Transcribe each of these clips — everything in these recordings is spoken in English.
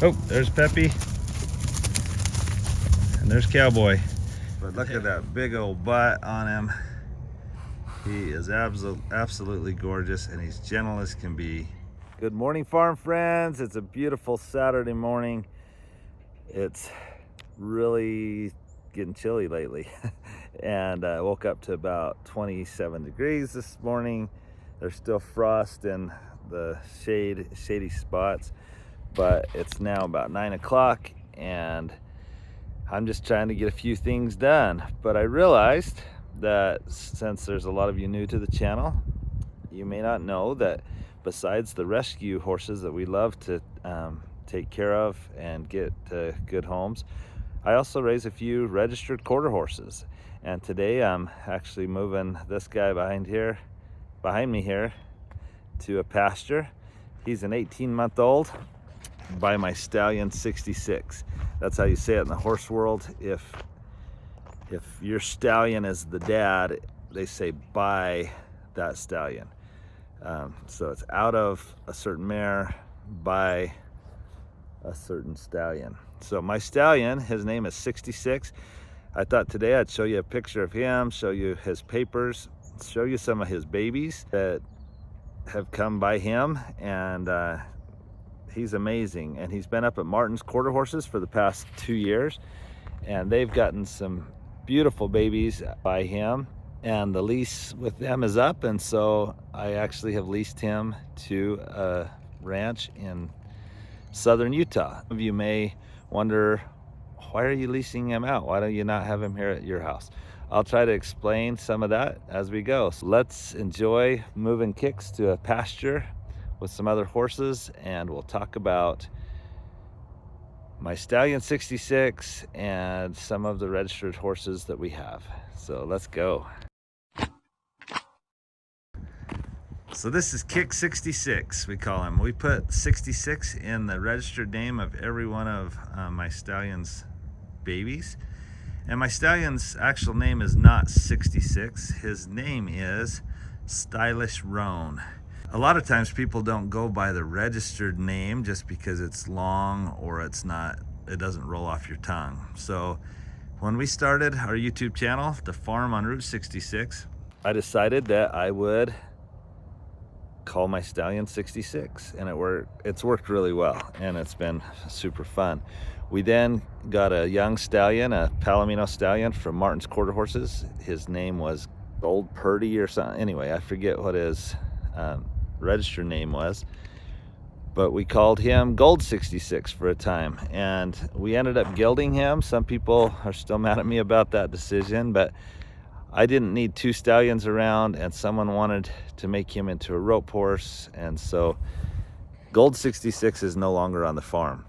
Oh, there's Peppy. And there's Cowboy. But look at that big old butt on him. He is absolutely gorgeous, and he's gentle as can be. Good morning, farm friends. It's a beautiful Saturday morning. It's really getting chilly lately. And I woke up to about 27 degrees this morning. There's still frost in the shady spots, but it's now about 9 o'clock and I'm just trying to get a few things done. But I realized that since there's a lot of you new to the channel, you may not know that besides the rescue horses that we love to take care of and get to good homes, I also raise a few registered quarter horses. And today I'm actually moving this guy behind me here to a pasture. He's an 18-month-old by my stallion 66. That's how you say it in the horse world. If your stallion is the dad, they say by that stallion. So it's out of a certain mare by a certain stallion. So my stallion, his name is 66. I thought today I'd show you a picture of him, show you his papers, show you some of his babies that have come by him, and he's amazing. And he's been up at Martin's Quarter Horses for the past 2 years, and they've gotten some beautiful babies by him, and the lease with them is up, and so I actually have leased him to a ranch in southern Utah. Some of you may wonder, why are you leasing him out? Why don't you not have him here at your house? I'll try to explain some of that as we go. So let's enjoy moving Kicks to a pasture with some other horses, and we'll talk about my stallion 66 and some of the registered horses that we have. So let's go. So this is Kick 66, we call him. We put 66 in the registered name of every one of my stallion's babies. And my stallion's actual name is not 66. His name is Stylish Roan. A lot of times people don't go by the registered name just because it's long or it doesn't roll off your tongue. So when we started our YouTube channel, The Farm on Route 66, I decided that I would call my stallion 66, and it's worked really well, and it's been super fun. We then got a young stallion, a Palomino stallion from Martin's Quarter Horses. His name was Gold Purdy or something. Anyway, I forget what his registered name was, but we called him Gold 66 for a time, and we ended up gelding him. Some people are still mad at me about that decision, but I didn't need two stallions around, and someone wanted to make him into a rope horse, and so Gold 66 is no longer on the farm.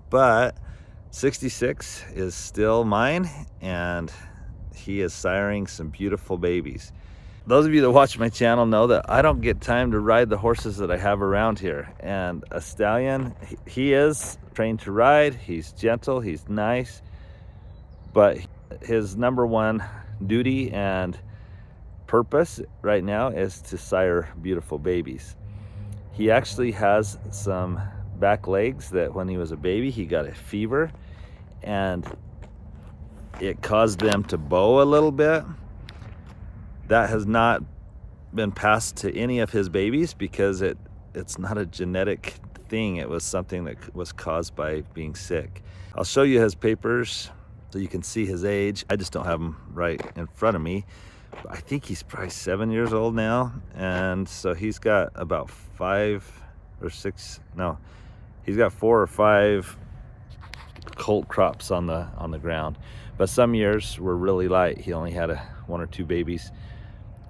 But 66 is still mine, and he is siring some beautiful babies. Those of you that watch my channel know that I don't get time to ride the horses that I have around here, and a stallion, he is trained to ride, he's gentle, he's nice, but his number one duty and purpose right now is to sire beautiful babies. He actually has some back legs that when he was a baby he got a fever, and it caused them to bow a little bit. That has not been passed to any of his babies because it's not a genetic thing. It was something that was caused by being sick. I'll show you his papers so you can see his age. I just don't have him right in front of me. I think he's probably 7 years old now, and so he's got about 5 or 6, no, he's got 4 or 5 colt crops on the ground. But some years were really light. He only had 1 or 2 babies.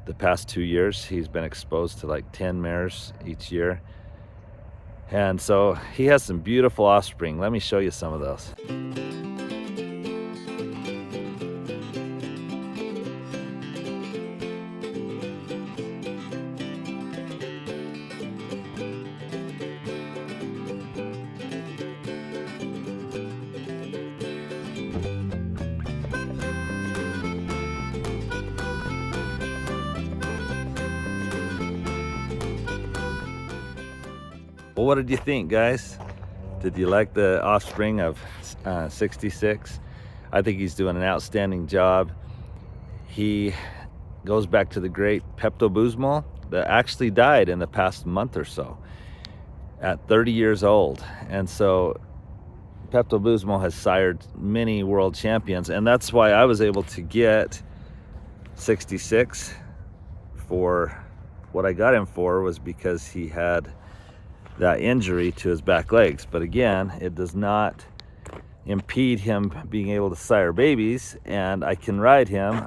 The past 2 years he's been exposed to like 10 mares each year, and so he has some beautiful offspring. Let me show you some of those. Well, what did you think, guys? Did you like the offspring of 66? I think he's doing an outstanding job. He goes back to the great Pepto-Bismol that actually died in the past month or so at 30 years old. And so Pepto-Bismol has sired many world champions, and that's why I was able to get 66 for what I got him for, was because he had that injury to his back legs. But again, it does not impede him being able to sire babies, and I can ride him.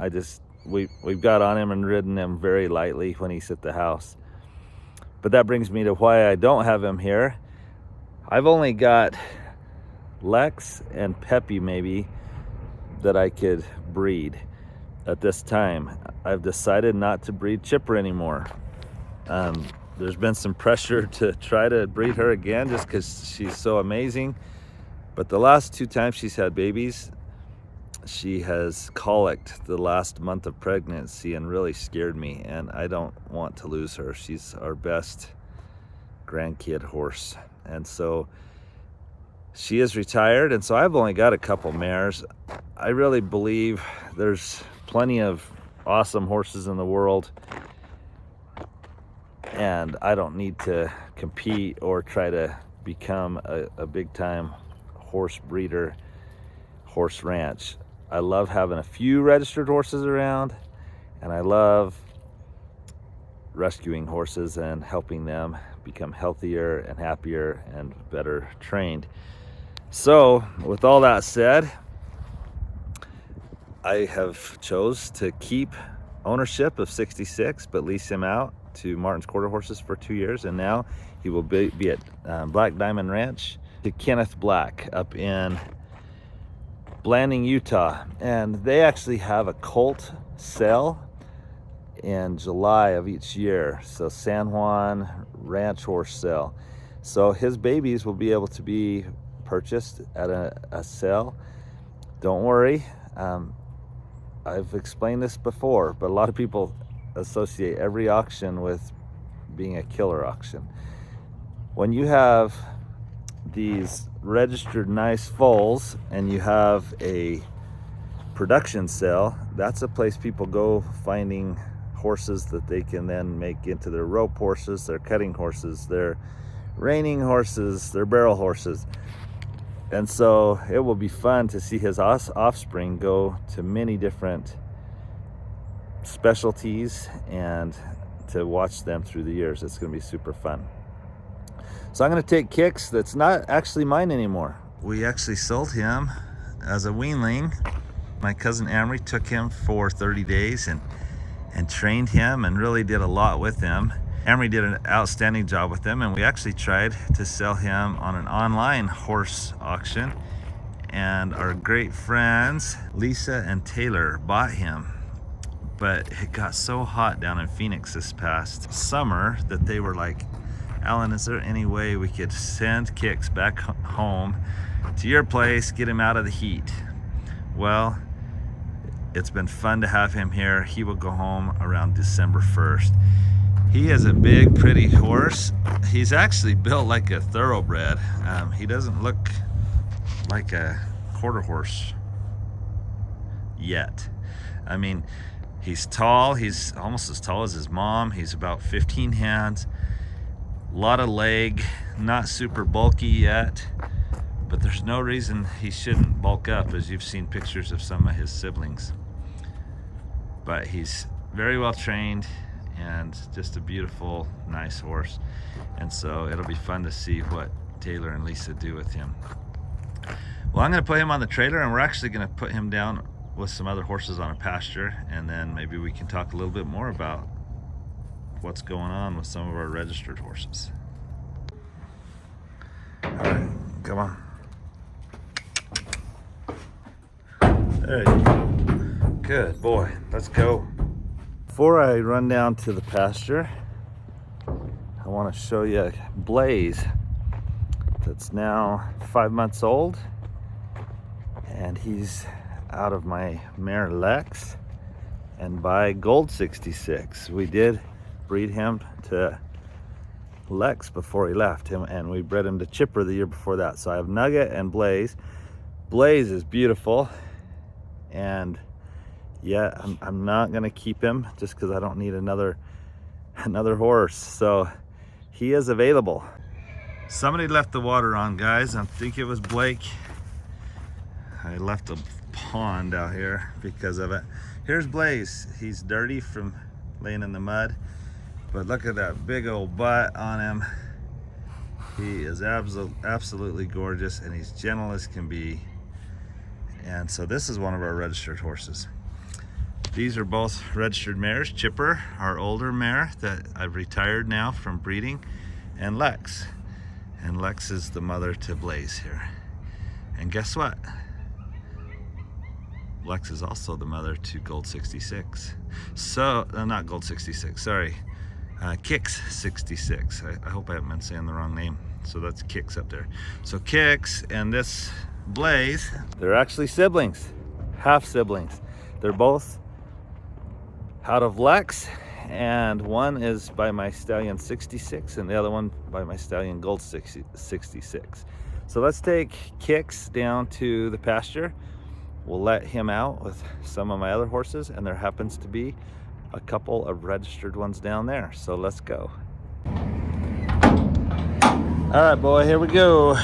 We've got on him and ridden him very lightly when he's at the house. But that brings me to why I don't have him here. I've only got Lex and Peppy maybe that I could breed at this time. I've decided not to breed Chipper anymore. There's been some pressure to try to breed her again just because she's so amazing. But the last 2 times she's had babies, she has colicked the last month of pregnancy and really scared me, and I don't want to lose her. She's our best grandkid horse. And so she is retired, and so I've only got a couple mares. I really believe there's plenty of awesome horses in the world, and I don't need to compete or try to become a big-time horse breeder, horse ranch. I love having a few registered horses around, and I love rescuing horses and helping them become healthier and happier and better trained. So with all that said, I have chose to keep ownership of 66, but lease him out to Martin's Quarter Horses for 2 years, and now he will be at Black Diamond Ranch to Kenneth Black up in Blanding, Utah. And they actually have a colt sale in July of each year, so San Juan Ranch Horse Sale. So his babies will be able to be purchased at a sale. Don't worry, I've explained this before, but a lot of people associate every auction with being a killer auction. When you have these registered nice foals and you have a production sale, that's a place people go finding horses that they can then make into their rope horses, their cutting horses, their reining horses, their barrel horses. And so it will be fun to see his offspring go to many different specialties and to watch them through the years. It's going to be super fun. So I'm going to take Kix that's not actually mine anymore. We actually sold him as a weanling. My cousin Amory took him for 30 days and trained him and really did a lot with him. Amory did an outstanding job with him, and we actually tried to sell him on an online horse auction, and our great friends Lisa and Taylor bought him. But it got so hot down in Phoenix this past summer that they were like, Alan, is there any way we could send Kix back home to your place, get him out of the heat? Well, it's been fun to have him here. He will go home around December 1st. He is a big, pretty horse. He's actually built like a thoroughbred. He doesn't look like a quarter horse yet. I mean, he's tall. He's almost as tall as his mom. He's about 15 hands. A lot of leg, not super bulky yet, but there's no reason he shouldn't bulk up, as you've seen pictures of some of his siblings. But he's very well trained and just a beautiful, nice horse. And so it'll be fun to see what Taylor and Lisa do with him. Well, I'm going to put him on the trailer, and we're actually going to put him down with some other horses on a pasture, and then maybe we can talk a little bit more about what's going on with some of our registered horses. All right, come on. There you go. Good boy. Let's go. Before I run down to the pasture, I want to show you Blaze that's now 5 months old, and he's out of my mare Lex and by Gold 66. We did breed him to Lex before he left him, and we bred him to Chipper the year before that. So I have Nugget and Blaze. Blaze is beautiful, and yeah, I'm not gonna keep him just because I don't need another horse. So he is available. Somebody left the water on, guys. I think it was Blake. I left a pond out here because of it. Here's Blaze. He's dirty from laying in the mud, but look at that big old butt on him. He is absolutely gorgeous, and he's gentle as can be. And so this is one of our registered horses. These are both registered mares. Chipper, our older mare that I've retired now from breeding, and Lex. And Lex is the mother to Blaze here. And guess what? Lex is also the mother to Gold 66. So, not Gold 66, sorry. Kicks 66. I hope I haven't been saying the wrong name. So that's Kicks up there. So Kicks and this Blaze, they're actually siblings, half siblings. They're both out of Lex, and one is by my stallion 66 and the other one by my stallion Gold 66. So let's take Kicks down to the pasture. We'll let him out with some of my other horses, and there happens to be a couple of registered ones down there. So let's go. All right, boy, here we go.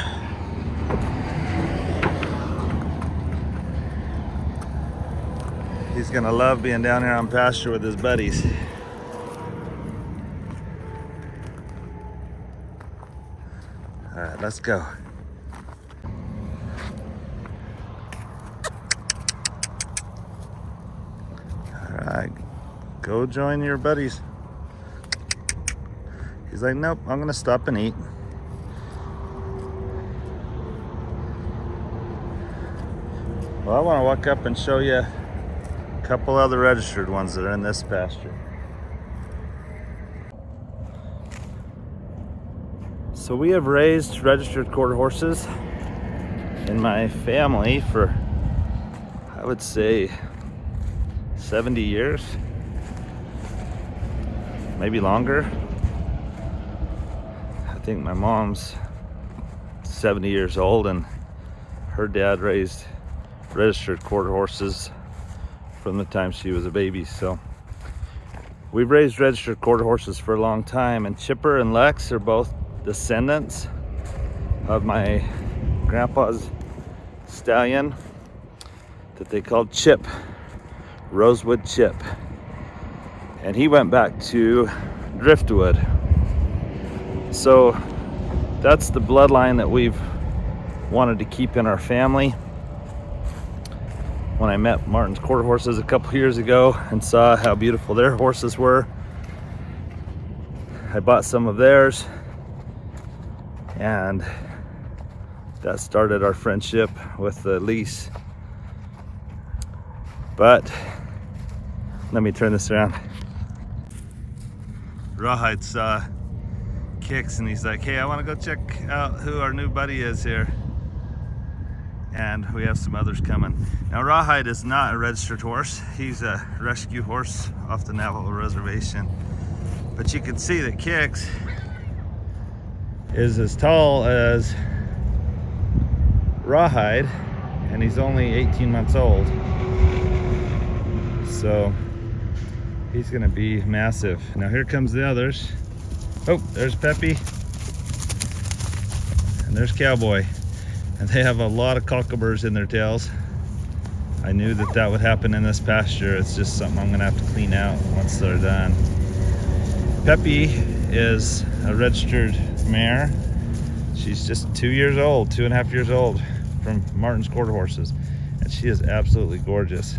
He's gonna love being down here on pasture with his buddies. All right, let's go. All right, go join your buddies. He's like, nope, I'm gonna stop and eat. Well, I want to walk up and show you a couple other registered ones that are in this pasture. So we have raised registered quarter horses in my family for, I would say, 70 years, maybe longer. I think my mom's 70 years old, and her dad raised registered quarter horses from the time she was a baby. So we've raised registered quarter horses for a long time, and Chipper and Lex are both descendants of my grandpa's stallion that they called Chip, Rosewood Chip, and he went back to Driftwood. So that's the bloodline that we've wanted to keep in our family. When I met Martin's quarter horses a couple years ago and saw how beautiful their horses were, I bought some of theirs, and that started our friendship with the lease. But let me turn this around. Rawhide saw Kicks and he's like, hey, I want to go check out who our new buddy is here. And we have some others coming. Now, Rawhide is not a registered horse. He's a rescue horse off the Navajo Reservation. But you can see that Kicks is as tall as Rawhide, and he's only 18 months old. So he's gonna be massive. Now here comes the others. Oh, there's Peppy, and there's Cowboy. And they have a lot of cockaburs in their tails. I knew that that would happen in this pasture. It's just something I'm gonna have to clean out once they're done. Peppy is a registered mare. She's just 2 years old, 2.5 years old, from Martin's quarter horses. And she is absolutely gorgeous.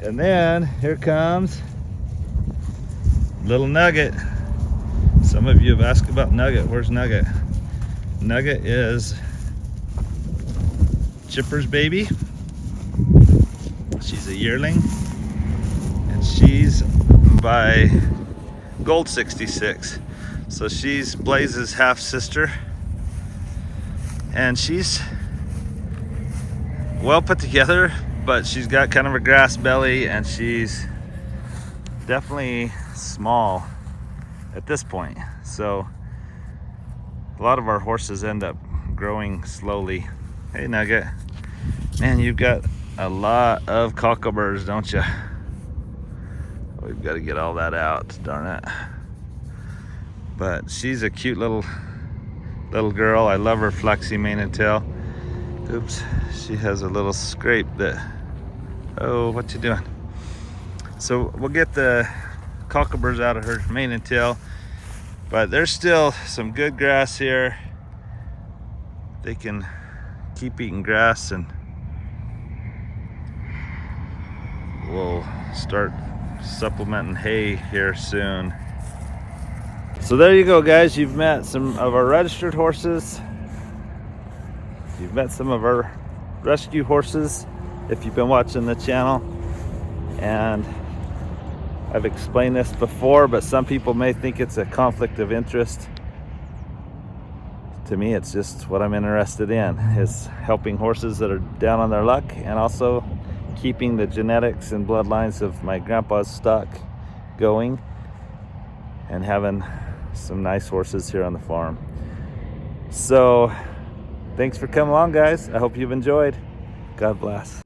And then here comes little Nugget. Some of you have asked about Nugget. Where's Nugget? Nugget is Chipper's baby. She's a yearling, and she's by Gold 66. So she's Blaze's half sister, and she's well put together, but she's got kind of a grass belly, and she's definitely small at this point. So a lot of our horses end up growing slowly. Hey Nugget, man, you've got a lot of cockleburrs, don't you? We've got to get all that out, darn it. But she's a cute little girl. I love her flexy mane and tail. Oops, she has a little scrape that, oh, what you doing? So we'll get the cockleburrs out of her mane and tail, but there's still some good grass here. They can keep eating grass, and we'll start supplementing hay here soon. So there you go, guys. You've met some of our registered horses. You've met some of our rescue horses if you've been watching the channel. And I've explained this before, but some people may think it's a conflict of interest. To me, it's just what I'm interested in, is helping horses that are down on their luck, and also keeping the genetics and bloodlines of my grandpa's stock going, and having some nice horses here on the farm. So thanks for coming along, guys. I hope you've enjoyed. God bless.